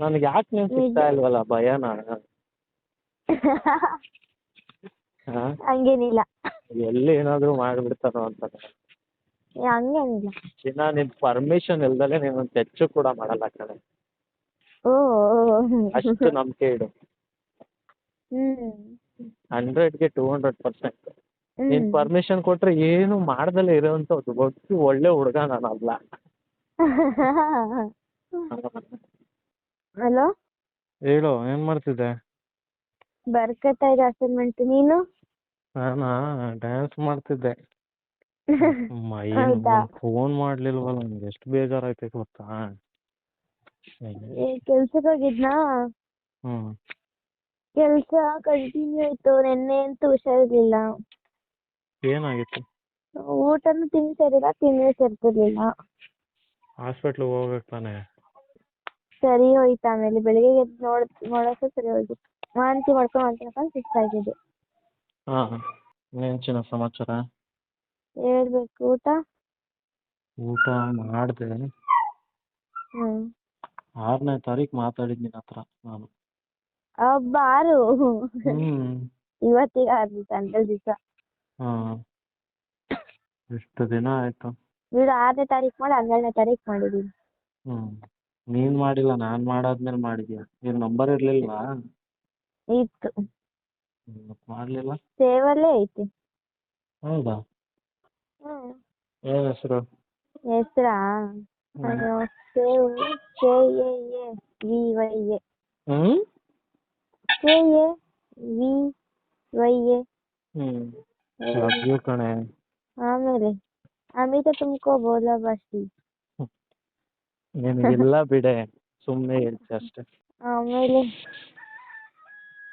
ನನಗೆ ಯಾಕೆ ನೀವು ಸಿಗ್ತಾ ನಿಜ. ಇಲ್ವಲ್ಲ ಭಯನ? ಹಾ, ಹಂಗೇನಿಲ್ಲ. ಎಲ್ಲಿ ಏನಾದರೂ ಮಾಡಿಬಿಡ್ತಾರೋ ಅಂತ. ಹಂಗೇನಿಲ್ಲ. ಚಿನ್ನ, ನಿನ್ ಪರ್ಮಿಷನ್ ಇಲ್ದಲೆ ನೀನು ಟಚ್ ಕೂಡ ಮಾಡಲ್ಲ ಕಣೆ. ಓ ಅಷ್ಟು ನಂಬಿಕೆ ಇಡು. ಹ್ಮ್ 100ಗೆ 200%. ನೀನ್ ಹ್ಮ್ ಪರ್ಮಿಷನ್ ಕೊಟ್ರೆ ಏನು ಮಾಡ್ದಲೇ ಇರೋಂಥದ್ದು ಗೊತ್ತು. ಒಳ್ಳೆ ಹುಡುಗ ನಾನಲ್ಲ. ಹಲೋ, ಹೇಳು, ಏನ್ ಮಾಡ್ತಿದ್ದೆ? ಬರ್ಕತಾ ಇದೆ ಅಸೈನ್ಮೆಂಟ್. ನೀನು? ನಾನಾ ಡ್ಯಾನ್ಸ್ ಮಾಡ್ತಿದ್ದೆ. ಏನು ಹೌದಾ? ಒಂದು ಫೋನ್ ಮಾಡ್ಲಿಲ್ವಲ್ಲ, ನಂಗೆ ಎಷ್ಟು ಬೇಜಾರಾಯ್ತೈತೆ ಗೊತ್ತಾ? ಕೆಲ್ಸಕ್ಕೆ ಹೋಗಿದ್ನಾ? ಹ್ಮ್ ಕೆಲ್ಸ ಕಂಟಿನ್ಯೂ ಆಯ್ತು. ನೆನ್ನೆ ಅಂತೂ ಹುಷಾರಿರ್ಲಿಲ್ಲ. ಏನಾಗಿತ್ತು? ಊಟನು ತಿನ್ಸರಿಲ್ಲ, ತಿನ್ನೂ ಸೇರ್ತಿರ್ಲಿಲ್ಲ. ಹಾಸ್ಪಿಟ್ಲಿಗೆ ಹೋಗ್ಬೇಕು ತಾನೆ? ಸರಿ ಹೋಯ್ತು. ಆಮೇಲೆ ಬೆಳಿಗ್ಗೆ ಎದ್ದು ನೋಡೋಕೆ ಸರಿ ಹೋಗಿತ್ತು. ವಾಂತಿ ಮಾಡ್ಕೊಂಡು ಸುಸ್ತಾಗಿದೆ. ಹಾ, ಏನ್ ಚಿನ್ನ ಸಮಾಚಾರ? ಹೇಳ್ಬೇಕು. ಊಟ ಊಟ ಮಾಡಿದೆ. 6ನೇ ತಾರೀಕು ಮಾತಾಡಿದ್ ನಿನ್ನ ಹತ್ರ ನಾನು. ಹಬ್ಬ 6. ಹ್ಮ್ ಇವತ್ತಿಗೆ 6 ಸಂಡೆ ದಿವಸ. ಹಾ, ಎಷ್ಟು ದಿನ ಆಯ್ತು. ಬಿಡು, 6ನೇ ತಾರೀಕು ಮಾಡಿ 12ನೇ ತಾರೀಕು ಮಾಡಿದೀನಿ. ನೀನ್ ಮಾಡಿಲ್ಲ, ನಾನ್ ಮಾಡಾದ್ಮೇಲೆ ಮಾಡಿದ್ಯಾ? ನಿನ್ ನಂಬರ್ ಇರ್ಲಿಲ್ವಾ? ಇತ್ತು, ಮಾಡ್ಲಿಲ್ಲ. ಸೇವಲ್ಲೇ ಐತಿ. ಹೌದಾ? ಏನ್ ಹೆಸರು? ಹೆಸ್ರಾ? ಅಯ್ಯೋ, save KAAVYA. KAVYA. Love you ಕಣೆ. ಆಮೇಲೆ ಅಮಿತ ತುಮಕೋ ಬೋಲಾ ಬಾಸಿ. ನಿನಗಿಲ್ಲ ಬಿಡೆ, ಸುಮ್ಮನೆ ಹೇಳ್ತಿ ಅಷ್ಟೇ. ಆಮೇಲೆ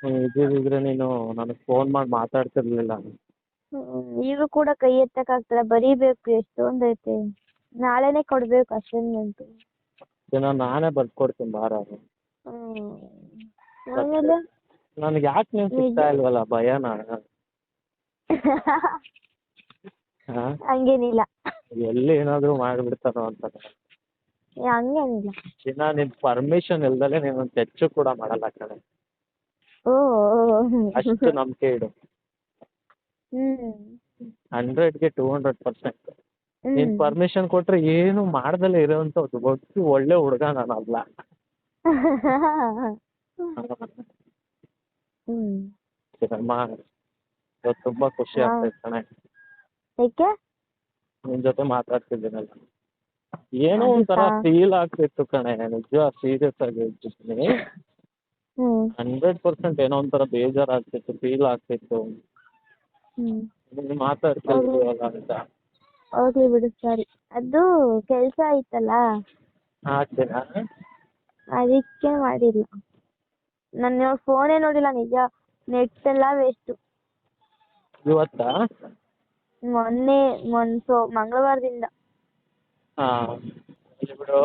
ನೀನು ಇದ್ದಿದ್ರೆ ನೀನು ನನಗೆ ಫೋನ್ ಮಾಡಿ ಮಾತಾಡ್ತಿರ್ಲಿಲ್ಲ. ಈಗ ಕೂಡ ಕೈ ಎತ್ತಕ್ಕಾಗ್ತಲ್ಲ, ಬರೀಬೇಕು. ಎಷ್ಟೊಂದು ಐತೆ. ನಾಳೆನೆ ಕೊಡ್ಬೇಕು ಅಸೈನ್ಮೆಂಟ್. ನಾನೇ ಬರ್ಕೊಡ್ತೀನಿ ಬಾರ. ಆಮೇಲೆ ನನಗೆ ಯಾಕೆ ನೀವು ಸಿಗ್ತಾ ಇಲ್ವಲ್ಲ ಭಯನ? ಹಂಗೇನಿಲ್ಲ. ಎಲ್ಲಿ ಏನಾದರೂ ಮಾಡಿಬಿಡ್ತಾರೋ ಅಂತ. ಹಂಗೇನಿಲ್ಲ. ಚಿನ್ನ, ನಿನ್ ಪರ್ಮಿಷನ್ ಇಲ್ದಲೆ ನೀನು ಟಚ್ ಕೂಡ ಮಾಡಲ್ಲ ಕಣೆ. ಓ ಅಷ್ಟು ನಂಬಿಕೆ ಇಡು. 100ಗೆ 200%. ನೀನ್ ಪರ್ಮಿಷನ್ ಕೊಟ್ರೆ ಏನು ಮಾಡ್ದಲೇ ಇರೋಂಥದ್ದು ಗೊತ್ತು. ಒಳ್ಳೆ ಹುಡುಗ ನಾನಲ್ಲ. ತುಂಬಾ ಖುಷಿ ಆಗ್ತೈತೆ ಕಣೆ. ಏಕೆ? ನಿನ್ ಜೊತೆ ಮಾತಾಡ್ತಿದ್ದೀನಲ್ಲ, ಏನೋ ಒಂಥರ ಫೀಲ್ ಆಗ್ತಿತ್ತು ಕಣೆ. ನಿಜ, ಸೀರಿಯಸ್ ಆಗಿ ಹೇಳ್ತಿದ್ದೀನಿ. 100% ಏನೋ ಒಂಥರ ಬೇಜಾರಾಗ್ತಿತ್ತು, ಫೀಲ್ ಆಗ್ತಿತ್ತು. ಮಾತಾಡ್ತಿರ್ತೀವಲ್ಲ ಅಂತ. ಹೋಗ್ಲಿ ಬಿಡು, ಸರಿ. ಅದು ಕೆಲಸ ಆಯ್ತಲ್ಲ, ಅದಕ್ಕೆ ಮಾಡಿಲ್ಲ. ನಾನು ಫೋನೇ ನೋಡಿಲ್ಲ ನಿಜ. ನೆಟ್ ಎಲ್ಲ ವೇಸ್ಟ್. ಇವತ್ತಾ? ಮಂಗಳವಾರದಿಂದ.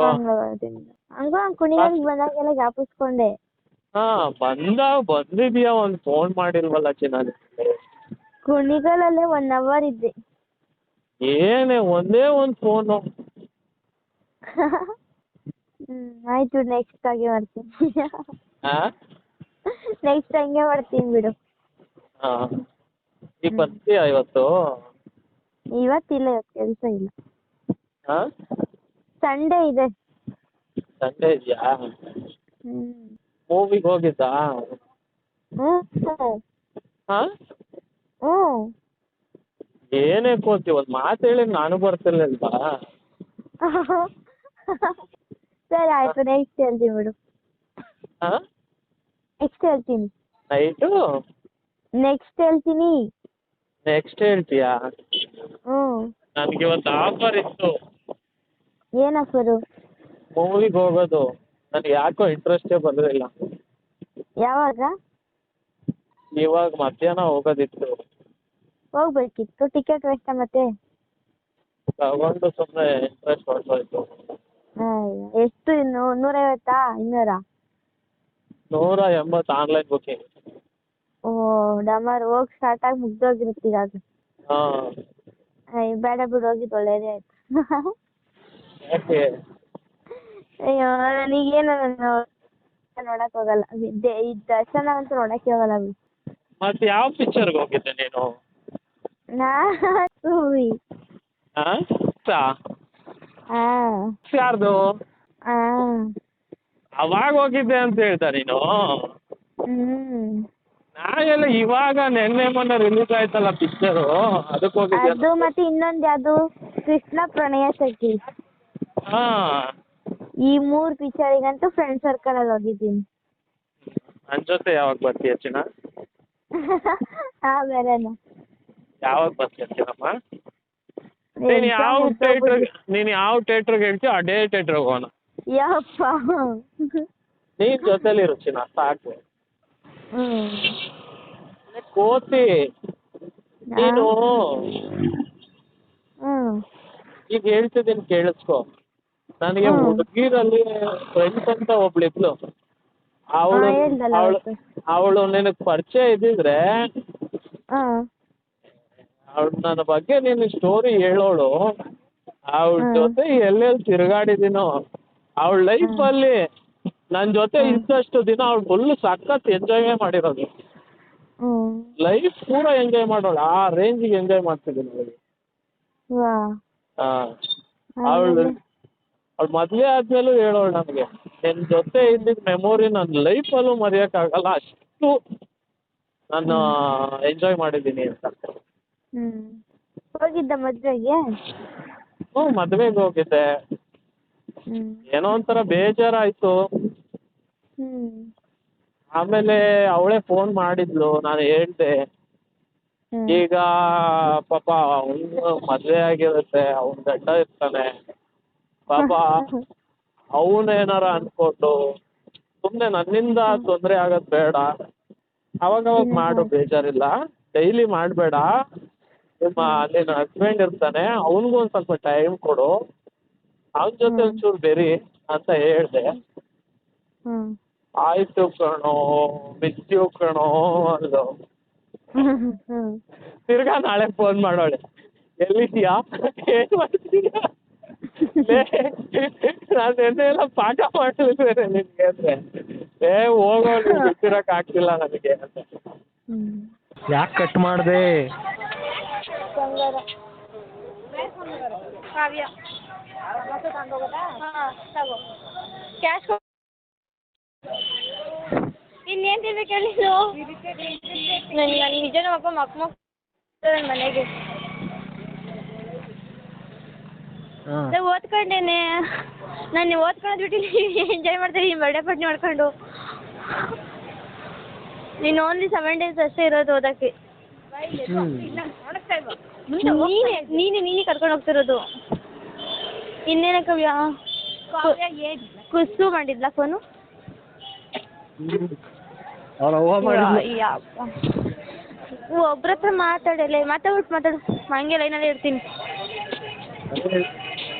ಮಂಗಳವಾರದಿಂದ ಹಂಗ ಕುಣಿಗಲ್ಗೆ ಬಂದಾಗೆಲ್ಲ ಜ್ಞಾಪಿಸ್ಕೊಂಡೆ. ಬಂದಿದ್ಯಾ? ಒಂದು ಫೋನ್ ಮಾಡಿಲ್ವಲ್ಲ ಚಿನ್ನ. ಕುಣಿಗಲಲ್ಲೇ 1 hour ಇದ್ದೆ. ಏನೇ ಒಂದೇ ಒಂದು ಫೋನು. ಆಯ್ತು, ನೆಕ್ಸ್ಟ್ ಆಗಿ ಮಾಡ್ತೀನಿ. ನೆಕ್ಸ್ಟ್ ಹಂಗೆ ಮಾಡ್ತೀನಿ ಬಿಡು. ಈಗ ಬರ್ತೀಯಾ ಇವತ್ತು? ಇವತ್ತಿಲ್ಲ, ಇವತ್ತು ಕೆಲಸ ಇಲ್ಲ. ಸಂಡೇ ಇದೆ. ಸಂಡೇ ಇದೆಯಾ? ಮೂವಿಗೆ ಹೋಗಿದ್ದಾ? ಏನೇ ಕೋತಿ, ಒಂದು ಮಾತು ಹೇಳಿ ನಾನು ಬರ್ತಿರ್ಲಿಲ್ವಾ? ಸರಿ ಆಯ್ತು, ನೆಕ್ಸ್ಟ್ ಹೇಳ್ತೀನಿ ಬಿಡು. ನೆಕ್ಸ್ಟ್ ಹೇಳ್ತೀನಿ. ನೈಟು ನೆಕ್ಸ್ಟ್ ಹೇಳ್ತೀನಿ. ನೆಕ್ಸ್ಟ್ ಹೇಳ್ತೀಯಾ? ನನಗೆ ಇವತ್ತು ಆಫರ್ ಇತ್ತು. ಏನು ಆಫರು? ಮೂವಿಗೆ ಹೋಗೋದು. ನನಗೆ ಯಾಕೋ ಇಂಟ್ರೆಸ್ಟೇ ಬರಲಿಲ್ಲ. ಯಾವಾಗ? ಇವಾಗ ಮಧ್ಯಾಹ್ನ ಹೋಗೋದಿತ್ತು. ಹೋಗ್ಬೇಕಿತ್ತು. ಟಿಕೆಟ್ ವೇಸ್ಟ್ ಮತ್ತೆ. ತಗೊಂಡು ಸುಮ್ಮನೆ ಇಂಟ್ರೆಸ್ಟ್ ಹೊರಟೋಯ್ತು. ಎಷ್ಟು? 150? 200? 180 ಆನ್ಲೈನ್ ಬುಕಿಂಗ್. ಓ ಡಮರ್, ಹೋಗಿ ಸ್ಟಾರ್ಟ್ ಆಗಿ ಮುಗ್ದೋಗಿರುತ್ತೆ ಇವಾಗ. ಬೇಡ ಬಿಡು, ಹೋಗಿದ್ದು ಒಳ್ಳೇದೇ ಆಯ್ತು. ಯಾಕೆ? ಅಯ್ಯೋ, ನನಗೇನು ನೋಡಕ್ ಹೋಗಲ್ಲ ಈ ದರ್ಶನ ಅಂತೂ ನೋಡಕ್ಕೆ ಹೋಗಲ್ಲ ಬಿಡು. ಮತ್ತೆ ಯಾವ ಪಿಕ್ಚರ್ಗೆ ಹೋಗಿದ್ದೆ ನೀನು? ಮೂವಿ. ಹಾಂ ಹಾಂ ಯಾರ್ದು? ಹಾಂ ಅವಾಗ ಹೋಗಿದ್ದೆ ಅಂತ ಹೇಳ್ತಾ ನೀನು? ನಾವೆಲ್ಲ ಇವಾಗ ನೆನ್ನೆ ಮೊನ್ನೆ ರಿಲೀಸ್ ಆಯ್ತಲ್ಲ ಪಿಕ್ಚರು, ಅದಕ್ಕೆ ಹೋಗಿದ್ದೆ. ಅದು ಮತ್ತೆ ಇನ್ನೊಂದು ಯಾವುದು ಕೃಷ್ಣ ಪ್ರಣಯ ಸಖಿ. ಹಾಂ, ಈ 3 ಪಿಕ್ಚರಿಗಂತೂ ಫ್ರೆಂಡ್ ಸರ್ಕಲಲ್ಲಿ ಹೋಗಿದ್ದೀನಿ. ನನ್ನ ಜೊತೆ ಯಾವಾಗ ಬರ್ತೀಯ ಚಿನ್ನ? ಬರೋಣ. ಯಾವಾಗ ಬರ್ತೀಯ ಚಿನ್ನಮ್ಮ? ನೀನು ಯಾವ ಥಿಯೇಟ್ರಿಗೆ ಹೇಳ್ತೀಯ ಅದೇ ಥಿಯೇಟ್ರಿಗೆ ಹೋಗೋಣ. ಯಪ್ಪ ನೀನು ಜೊತೆಲಿರು ಚಿನ್ನ ಸಾಕು. ಕೋತಿ ನೀನು ಈಗ ಹೇಳ್ತಿದ್ದೀನಿ ಕೇಳಿಸ್ಕೊ. ನನಗೆ ಹುಡುಗಿರಲ್ಲಿ ಫ್ರೆಂಡ್ಸ್ ಅಂತ ಒಬ್ಳಿದ್ಲು. ಅವಳು ನಿನಗೆ ಪರಿಚಯ ಇದ್ದಿದ್ರೆ ಅವಳು ನನ್ನ ಬಗ್ಗೆ ನೀನು ಸ್ಟೋರಿ ಹೇಳೋಳು. ಅವಳ ಜೊತೆ ಎಲ್ಲೆಲ್ಲಿ ತಿರುಗಾಡಿದ್ದೀನೋ, ಅವಳ ಲೈಫಲ್ಲಿ ನನ್ನ ಜೊತೆ ಇದ್ದಷ್ಟು ದಿನ ಅವಳು ಫುಲ್ ಸಖತ್ ಎಂಜಾಯೇ ಮಾಡಿರೋದು. ಲೈಫ್ ಕೂಡ ಎಂಜಾಯ್ ಮಾಡೋಳು, ಆ ರೇಂಜಿಗೆ ಎಂಜಾಯ್ ಮಾಡ್ತಿದ್ದೀನಿ ಅವಳಿಗೆ. ಹಾಂ, ಅವಳು ಮದುವೆ ಆದ್ಮೇಲೂ ಹೇಳೋಳು ನನಗೆ, ನಿನ್ನ ಜೊತೆ ಇದ್ದಿದ್ದ ಮೆಮೊರಿ ನನ್ನ ಲೈಫಲ್ಲೂ ಮರೆಯೋಕ್ಕಾಗಲ್ಲ, ಅಷ್ಟು ನಾನು ಎಂಜಾಯ್ ಮಾಡಿದ್ದೀನಿ ಅಂತ. ಹೋಗಿದ್ದ ಮದುವೆಗೆ? ಹ್ಞೂ, ಮದುವೆಗೆ ಹೋಗಿದ್ದೆ. ಏನೋ ಒಂಥರ ಬೇಜಾರಾಯಿತು. ಆಮೇಲೆ ಅವಳೇ ಫೋನ್ ಮಾಡಿದ್ಲು, ನಾನು ಹೇಳ್ದೆ ಈಗ ಪಾಪ ಅವನು ಮದುವೆ ಆಗಿರುತ್ತೆ, ಅವನ ಗಂಡ ಇರ್ತಾನೆ, ಪಾಪ ಅವನೇನಾರ ಅಂದ್ಕೊಂಡು ಸುಮ್ಮನೆ ನನ್ನಿಂದ ತೊಂದರೆ ಆಗೋದು ಬೇಡ, ಅವಾಗವಾಗ ಮಾಡು, ಬೇಜಾರಿಲ್ಲ, ಡೈಲಿ ಮಾಡಬೇಡ, ನಿನ್ನ ಹಸ್ಬೆಂಡ್ ಇರ್ತಾನೆ, ಅವನಿಗೂ ಒಂದು ಸ್ವಲ್ಪ ಟೈಮ್ ಕೊಡು, ಅವನ ಜೊತೆ ಒಂಚೂರು ಬೆರಿ ಅಂತ ಹೇಳಿದೆ. ಆಯಿತು ಕಣೋ, ಮಿಸ್ ಯು ಕಣೋ ಅಂದು. ತಿರ್ಗಾ ನಾಳೆ ಫೋನ್ ಮಾಡೋಳೆ, ಎಲ್ಲಿದ್ದೀಯಾ, ಏನು ಮಾಡ್ತಿದ್ಯಾ, ನಾನು ನೆನ್ನೆ ಎಲ್ಲ ಪಾಠ ಮಾಡಿದ್ರೆ ನಿನಗೆ ಅಂದರೆ ಹೋಗೋ, ನೀವು ಬಿಟ್ಟಿರೋಕೆ ಆಗ್ತಿಲ್ಲ ನನಗೆ ಅಂತ. ಯಾಕೆ ಕಟ್ ಮಾಡಿದೆ? ಕ್ಯಾಶ್ ಇನ್ನೇನು ತಿನ್ಬೇಕು ಹೇಳಿ ನನ್ನ ನಿಜನ ಮಕ್ಕ ಮನೆಗೆ ಓದ್ಕೊಂಡೇನೆ. ನಾನು ಓದ್ಕೊಳ್ಳೋದು ಬಿಟ್ಟು ಎಂಜಾಯ್ ಮಾಡ್ತೀನಿ, ಬರ್ಡೇ ಪಾರ್ಟಿ ಮಾಡ್ಕೊಂಡು. ನೀನು ಓನ್ಲಿ 7 days ಅಷ್ಟೇ ಇರೋದು ಓದಕ್ಕೆ. ನೀನೇ ಕರ್ಕೊಂಡು ಹೋಗ್ತಿರೋದು. ಇನ್ನೇನ ಕವ್ಯ ಕುಸ್ಸು ಮಾಡಿದ್ಲಾ ಫೋನು? ಒಬ್ರ ಹತ್ರ ಮಾತಾಡಲ್ಲ, ಮಾತಾಡು, ಹಂಗೆ ಲೈನಲ್ಲಿ ಇರ್ತೀನಿ.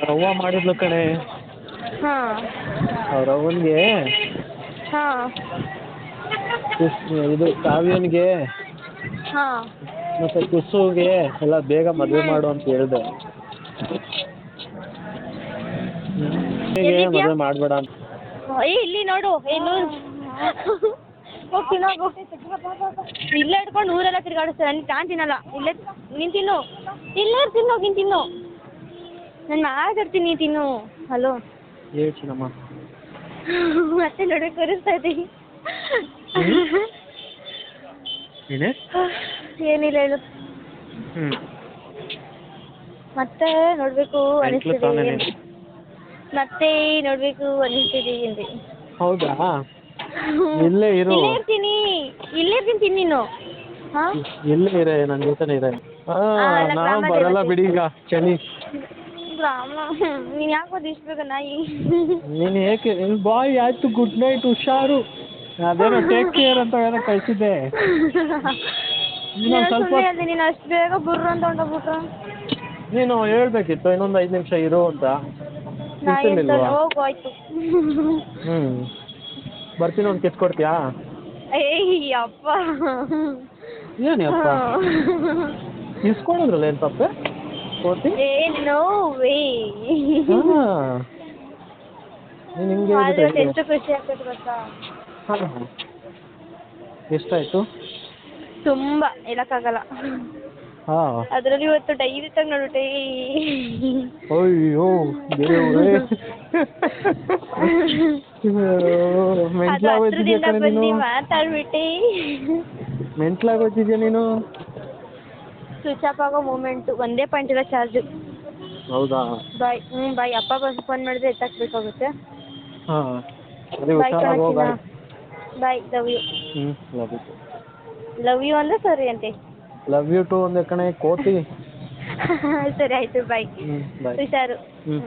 ಅವ್ವ ಮಾಡಿದ್ಲು ಕಣೆ. ಹಾಂ, ಅವ್ರ ಅವನಿಗೆ ಹಾಂ, ಇದು ಕಾವ್ಯನಿಗೆ ಹಾಂ, ಮತ್ತೆ ಕುಸುಗೆ ಎಲ್ಲ ಬೇಗ ಮದುವೆ ಮಾಡು ಅಂತ ಹೇಳಿದೆ. ಮದುವೆ ಮಾಡಬೇಡ ಅಂತ. ಇಲ್ಲಿ ನೋಡು, ಏನು ಹೋಗ್ತೀನಿ, ಇಲ್ಲೇ ಇಟ್ಕೊಂಡು ಊರೆಲ್ಲ ತಿರ್ಗಾಡಿಸ್ತಾರೆ. ನಾನು ತಿನ್ನಲ್ಲ, ಇಲ್ಲೇ ನೀನು ತಿನ್ನು, ಇಲ್ಲೇ ತಿನ್ನು, ನೀನು ತಿನ್ನು, ನಾನು ಮಾತಾಡ್ತೀನಿ, ನೀನು ತಿನ್ನು. ಹಲೋ ಹೇಳ್ತೀನಮ್ಮ. ಮತ್ತೆ ನೋಡಕ್ಕೆ ಕರೆಸ್ತಾ ಇದ್ದೀನಿ. ಏನಿಲ್ಲ ಹೇಳು. ಮತ್ತೆ ನೋಡ್ಬೇಕು ಅನಿಸ್ತಿದೆ, ಮತ್ತೆ ನೋಡ್ಬೇಕು ಅನಿಸ್ತಿದೆ ಅಂದೆ. ಹೌದಾ? ಇಲ್ಲೇ ಇರು. ಇಲ್ಲೇ ಇರ್ತೀನಿ ನೀನು. ಇಲ್ಲೇ ಇರೆ, ನನ್ನ ಜೊತೆನೇ ಇರೆ. ನಾನು ಬರಲ್ಲ ಬಿಡಿ ಈಗ ಶನಿ. ನೀನು ಯಾಕೆ ಓದಿ ಇಷ್ಟು ಬೇಗ ನಾಯಿ? ನೀನು ಏಕೆ ಬಾಯ್ ಆಯ್ತು, ಗುಡ್ ನೈಟ್, ಹುಷಾರು, ಅದೇನೋ ಟೇಕ್ ಕೇರ್ ಅಂತ ಏನೋ ಕಳಿಸಿದ್ದೆ. ಸ್ವಲ್ಪ ನೀನು ಅಷ್ಟು ಬೇಗ ಬುರ್ರ ಅಂತ ಹೊಂಟೋಗ್ಬಿಟ್ರ. ನೀನು ಹೇಳ್ಬೇಕಿತ್ತು ಇನ್ನೊಂದು 5 ನಿಮಿಷ ಇರು ಅಂತ. ಹೋಗು ಆಯ್ತು. ಬರ್ತೀನಿ, ಒಂದು ಕಿಸ್ ಕೊಡ್ತೀಯಾ? ಏಯಪ್ಪ, ಏನು ಅಪ್ಪ ಇಸ್ಕೊಳೋದ್ರಲ್ಲ, ಏನು ತಪ್ಪೆ ಕೊಡ್ತಿ? No way. ನೀನು ಹಿಂಗೆ ಎಷ್ಟು ಖುಷಿ ಆಗ್ತದೆ ಗೊತ್ತಾ? ಹಾಂ ಎಷ್ಟಾಯಿತು? ತುಂಬ ಹೇಳಕ್ಕಾಗಲ್ಲ. ಹಾಂ ಅದರಲ್ಲಿ ಇವತ್ತು ಡೈರೆಕ್ಟ್ ಆಗಿ ನೋಡ್ಬಿಟ್ಟೆ. ಅಯ್ಯೋ ದೇವ್ರೇ ಅದು ಮೆಂಟ್ಲಾಗೋಯ್ತಿದ್ಯಾ ಹತ್ರದಿಂದ ಕಣೆ ಬಂದು ನೀನು, ಮಾತಾಡ್ಬಿಟ್ಟೆ. ಮೆಂಟ್ಲಾಗೋಯ್ತಿದ್ಯಾ ನೀನು. ಸ್ವಿಚ್ ಆಫ್ ಆಗೋ ಮೂಮೆಂಟು, ಒಂದೇ ಪಾಯಿಂಟ್ ಇರೋ ಚಾರ್ಜು. ಹೌದಾ? ಬಾಯ್. ಬಾಯ್. ಅಪ್ಪ ಬಂದು ಫೋನ್ ಮಾಡಿದ್ರೆ ಎತ್ತಾಕ್ಬೇಕಾಗುತ್ತೆ. ಹಾಂ ಅದೇ ಬಾಯ್ ಹುಷಾರಾಗಿ ಹೋಗ. Bye. Love you. Love you. Love you ಅಂದರೆ ಸರಿ ಅಂತೆ. ಲವ್ ಯು ಟು ಒಂದೇ ಕಣೆ ಕೋತಿ. ಸರಿ ಆಯಿತು ಬಾಯ್. ಬಾಯ್. ಹುಷಾರು. ಹ್ಞೂ